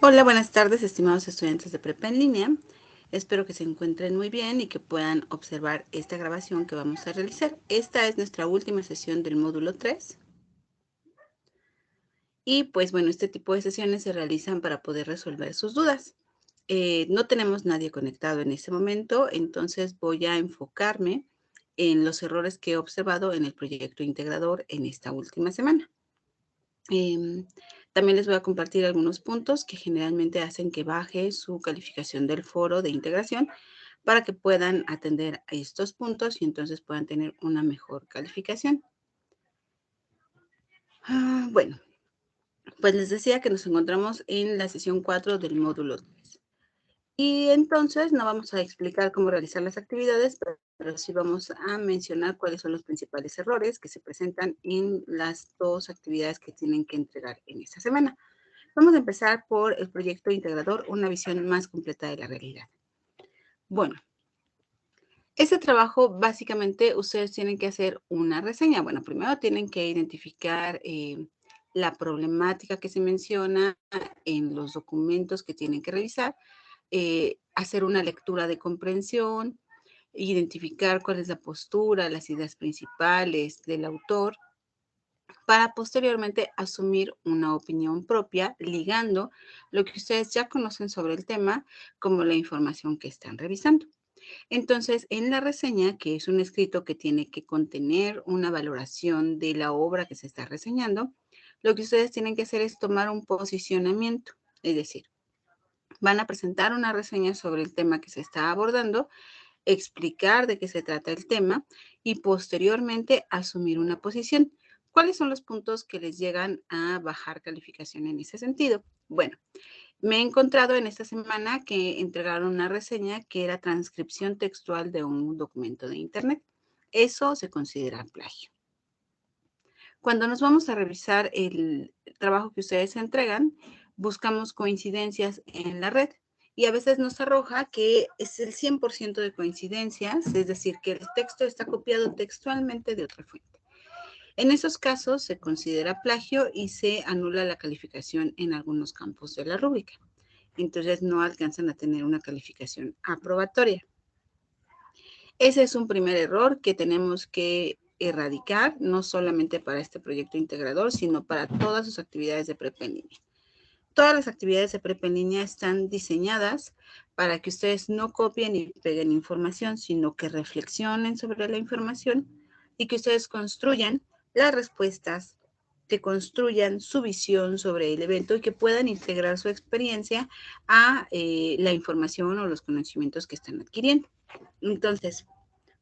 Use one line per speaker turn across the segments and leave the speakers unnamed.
Hola, buenas tardes, estimados estudiantes de prepa en línea. Espero que se encuentren muy bien y que puedan observar esta grabación que vamos a realizar. Esta es nuestra última sesión del módulo 3. Y pues bueno, este tipo de sesiones se realizan para poder resolver sus dudas. No tenemos nadie conectado en este momento, entonces voy a enfocarme en los errores que he observado en el proyecto integrador en esta última semana. También les voy a compartir algunos puntos que generalmente hacen que baje su calificación del foro de integración para que puedan atender a estos puntos y entonces puedan tener una mejor calificación. Bueno, pues les decía que nos encontramos en la sesión 4 del módulo 3. Y entonces no vamos a explicar cómo realizar las actividades, pero sí vamos a mencionar cuáles son los principales errores que se presentan en las dos actividades que tienen que entregar en esta semana. Vamos a empezar por el proyecto integrador, una visión más completa de la realidad. Bueno, este trabajo básicamente ustedes tienen que hacer una reseña. Bueno, primero tienen que identificar la problemática que se menciona en los documentos que tienen que revisar, hacer una lectura de comprensión, identificar cuál es la postura, las ideas principales del autor, para posteriormente asumir una opinión propia, ligando lo que ustedes ya conocen sobre el tema como la información que están revisando. Entonces, en la reseña, que es un escrito que tiene que contener una valoración de la obra que se está reseñando, lo que ustedes tienen que hacer es tomar un posicionamiento, es decir, van a presentar una reseña sobre el tema que se está abordando, explicar de qué se trata el tema y posteriormente asumir una posición. ¿Cuáles son los puntos que les llegan a bajar calificación en ese sentido? Bueno, me he encontrado en esta semana que entregaron una reseña que era transcripción textual de un documento de Internet. Eso se considera plagio. Cuando nos vamos a revisar el trabajo que ustedes entregan, buscamos coincidencias en la red y a veces nos arroja que es el 100% de coincidencias, es decir, que el texto está copiado textualmente de otra fuente. En esos casos se considera plagio y se anula la calificación en algunos campos de la rúbrica. Entonces no alcanzan a tener una calificación aprobatoria. Ese es un primer error que tenemos que erradicar, no solamente para este proyecto integrador, sino para todas sus actividades de prepa en línea. Todas las actividades de prepa en línea están diseñadas para que ustedes no copien y peguen información, sino que reflexionen sobre la información y que ustedes construyan las respuestas, que construyan su visión sobre el evento y que puedan integrar su experiencia a la información o los conocimientos que están adquiriendo. Entonces,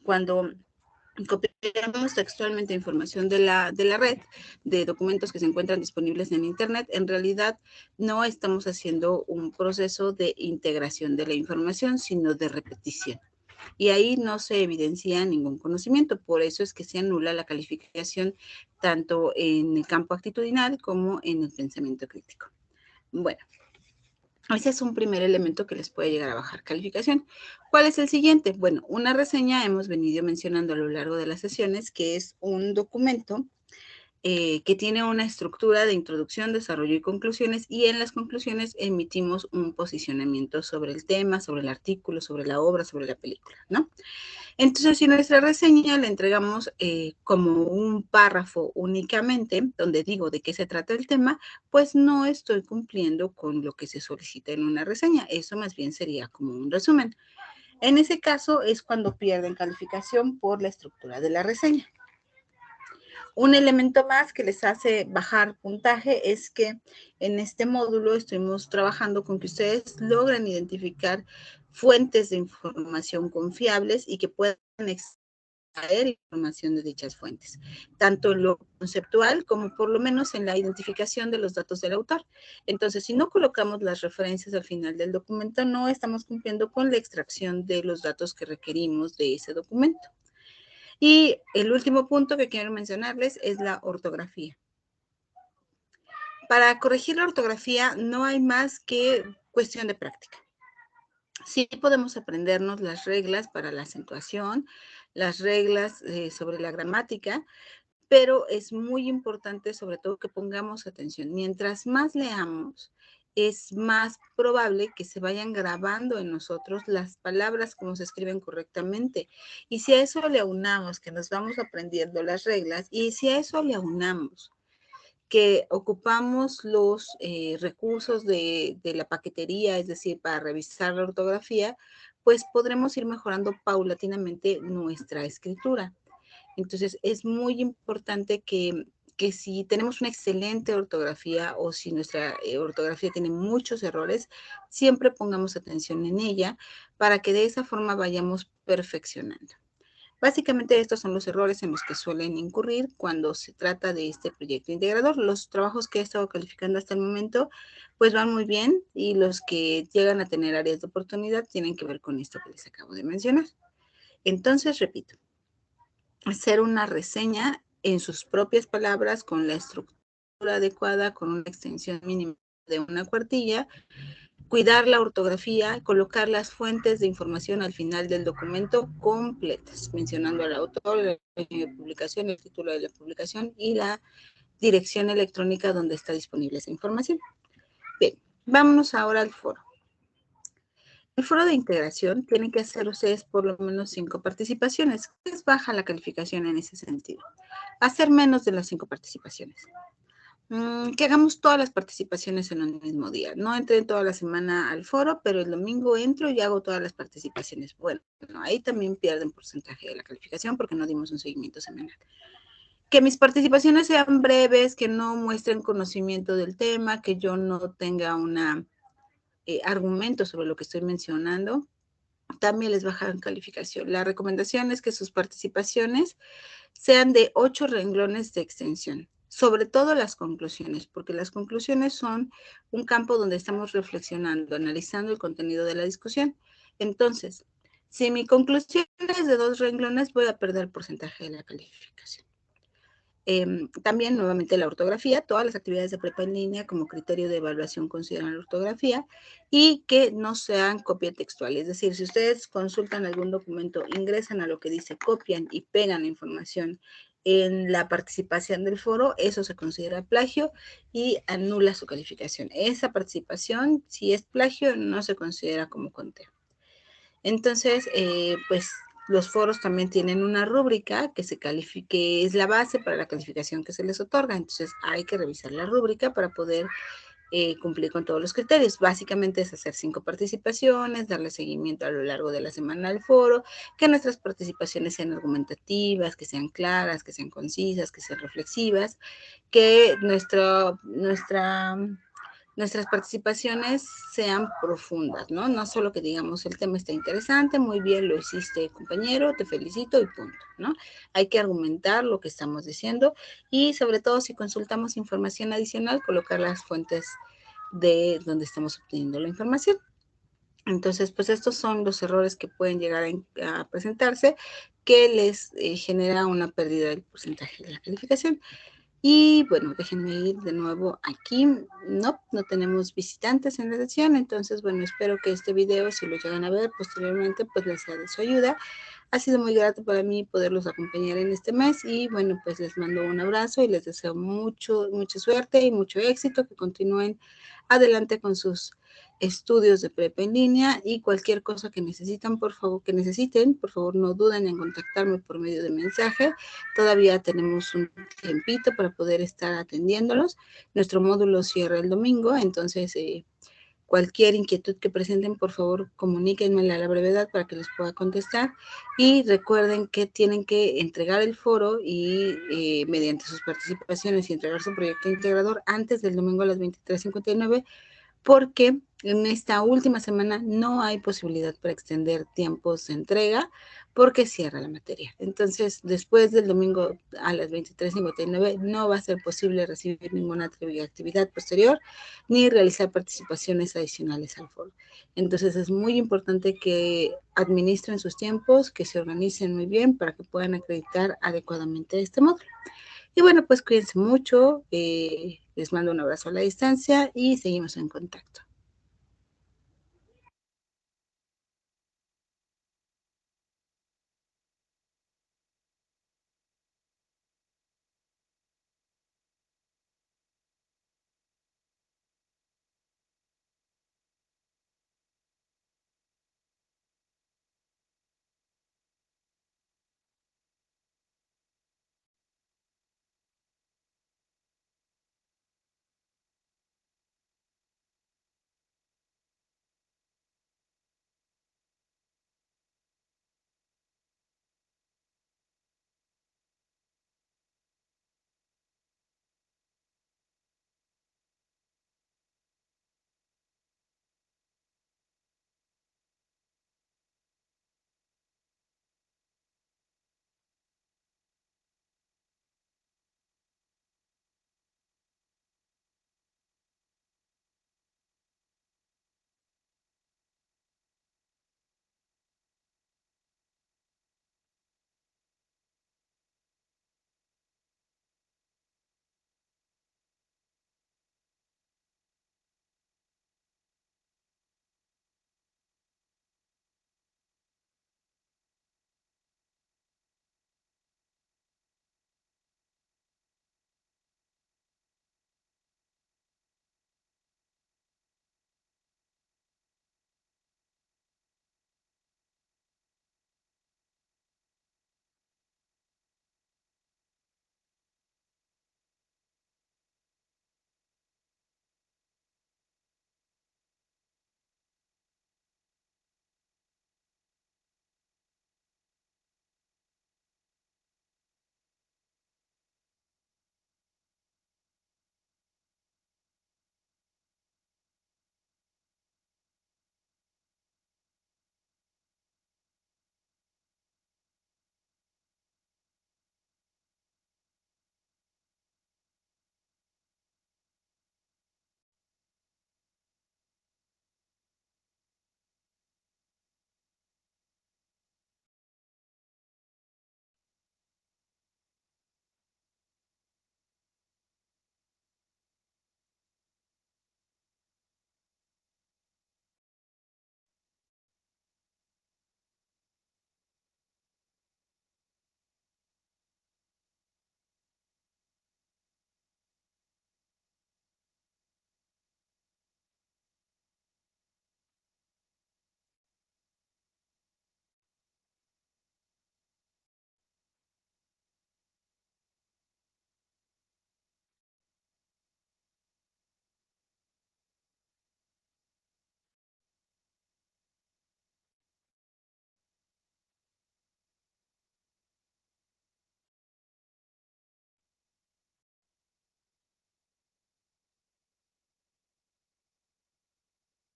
cuando copiamos textualmente información de la red, de documentos que se encuentran disponibles en Internet, en realidad no estamos haciendo un proceso de integración de la información, sino de repetición. Y ahí no se evidencia ningún conocimiento, por eso es que se anula la calificación tanto en el campo actitudinal como en el pensamiento crítico. Bueno, ese es un primer elemento que les puede llegar a bajar calificación. ¿Cuál es el siguiente? Bueno, una reseña hemos venido mencionando a lo largo de las sesiones, que es un documento que tiene una estructura de introducción, desarrollo y conclusiones, y en las conclusiones emitimos un posicionamiento sobre el tema, sobre el artículo, sobre la obra, sobre la película, ¿no? Entonces, si nuestra reseña la entregamos como un párrafo únicamente, donde digo de qué se trata el tema, pues no estoy cumpliendo con lo que se solicita en una reseña. Eso más bien sería como un resumen. En ese caso es cuando pierden calificación por la estructura de la reseña. Un elemento más que les hace bajar puntaje es que en este módulo estuvimos trabajando con que ustedes logren identificar fuentes de información confiables y que puedan extraer información de dichas fuentes, tanto en lo conceptual como por lo menos en la identificación de los datos del autor. Entonces, si no colocamos las referencias al final del documento, no estamos cumpliendo con la extracción de los datos que requerimos de ese documento. Y el último punto que quiero mencionarles es la ortografía. Para corregir la ortografía no hay más que cuestión de práctica. Sí podemos aprendernos las reglas para la acentuación, las reglas sobre la gramática, pero es muy importante sobre todo que pongamos atención. Mientras más leamos es más probable que se vayan grabando en nosotros las palabras como se escriben correctamente. Y si a eso le aunamos que nos vamos aprendiendo las reglas, y si a eso le aunamos que ocupamos los recursos de la paquetería, es decir, para revisar la ortografía, pues podremos ir mejorando paulatinamente nuestra escritura. Entonces, es muy importante que si tenemos una excelente ortografía o si nuestra ortografía tiene muchos errores, siempre pongamos atención en ella para que de esa forma vayamos perfeccionando. Básicamente estos son los errores en los que suelen incurrir cuando se trata de este proyecto integrador. Los trabajos que he estado calificando hasta el momento pues van muy bien y los que llegan a tener áreas de oportunidad tienen que ver con esto que les acabo de mencionar. Entonces, repito, hacer una reseña en sus propias palabras con la estructura adecuada, con una extensión mínima de una cuartilla, cuidar la ortografía, colocar las fuentes de información al final del documento completas, mencionando al autor, el año de publicación, el título de la publicación y la dirección electrónica donde está disponible esa información. Bien, vámonos ahora al foro. El foro de integración tiene que hacer ustedes por lo menos 5 participaciones. Es baja la calificación en ese sentido. Hacer menos de las 5 participaciones. Que hagamos todas las participaciones en un mismo día. No entré toda la semana al foro, pero el domingo entro y hago todas las participaciones. Bueno, ahí también pierden porcentaje de la calificación porque no dimos un seguimiento semanal. Que mis participaciones sean breves, que no muestren conocimiento del tema, que yo no tenga un argumento sobre lo que estoy mencionando, también les bajan calificación. La recomendación es que sus participaciones sean de 8 renglones de extensión, sobre todo las conclusiones, porque las conclusiones son un campo donde estamos reflexionando, analizando el contenido de la discusión. Entonces, si mi conclusión es de 2 renglones, voy a perder el porcentaje de la calificación. También, nuevamente, la ortografía. Todas las actividades de prepa en línea como criterio de evaluación consideran la ortografía y que no sean copia textual. Es decir, si ustedes consultan algún documento, ingresan a lo que dice, copian y pegan la información en la participación del foro, eso se considera plagio y anula su calificación. Esa participación, si es plagio, no se considera como conteo. Entonces, pues los foros también tienen una rúbrica que se califique, que es la base para la calificación que se les otorga. Entonces, hay que revisar la rúbrica para poder cumplir con todos los criterios. Básicamente es hacer 5 participaciones, darle seguimiento a lo largo de la semana al foro, que nuestras participaciones sean argumentativas, que sean claras, que sean concisas, que sean reflexivas, que nuestras participaciones sean profundas, ¿no? No solo que digamos, el tema está interesante, muy bien, lo hiciste, compañero, te felicito y punto, ¿no? Hay que argumentar lo que estamos diciendo y sobre todo si consultamos información adicional, colocar las fuentes de donde estamos obteniendo la información. Entonces, pues estos son los errores que pueden llegar a presentarse que les genera una pérdida del porcentaje de la calificación. Y bueno, déjenme ir de nuevo aquí. No tenemos visitantes en la sesión, entonces bueno, espero que este video, si lo llegan a ver posteriormente, pues les sea de su ayuda. Ha sido muy grato para mí poderlos acompañar en este mes y bueno, pues les mando un abrazo y les deseo mucha suerte y mucho éxito, que continúen adelante con sus estudios de prepa en línea y cualquier cosa que necesiten, por favor, no duden en contactarme por medio de mensaje. Todavía tenemos un tiempito para poder estar atendiéndolos. Nuestro módulo cierra el domingo, entonces cualquier inquietud que presenten, por favor, comuníquenme a la brevedad para que les pueda contestar. Y recuerden que tienen que entregar el foro y mediante sus participaciones y entregar su proyecto integrador antes del domingo a las 23:59, porque en esta última semana no hay posibilidad para extender tiempos de entrega porque cierra la materia. Entonces, después del domingo a las 23:59 no va a ser posible recibir ninguna actividad posterior ni realizar participaciones adicionales al foro. Entonces, es muy importante que administren sus tiempos, que se organicen muy bien para que puedan acreditar adecuadamente este módulo. Y bueno, pues cuídense mucho, les mando un abrazo a la distancia y seguimos en contacto.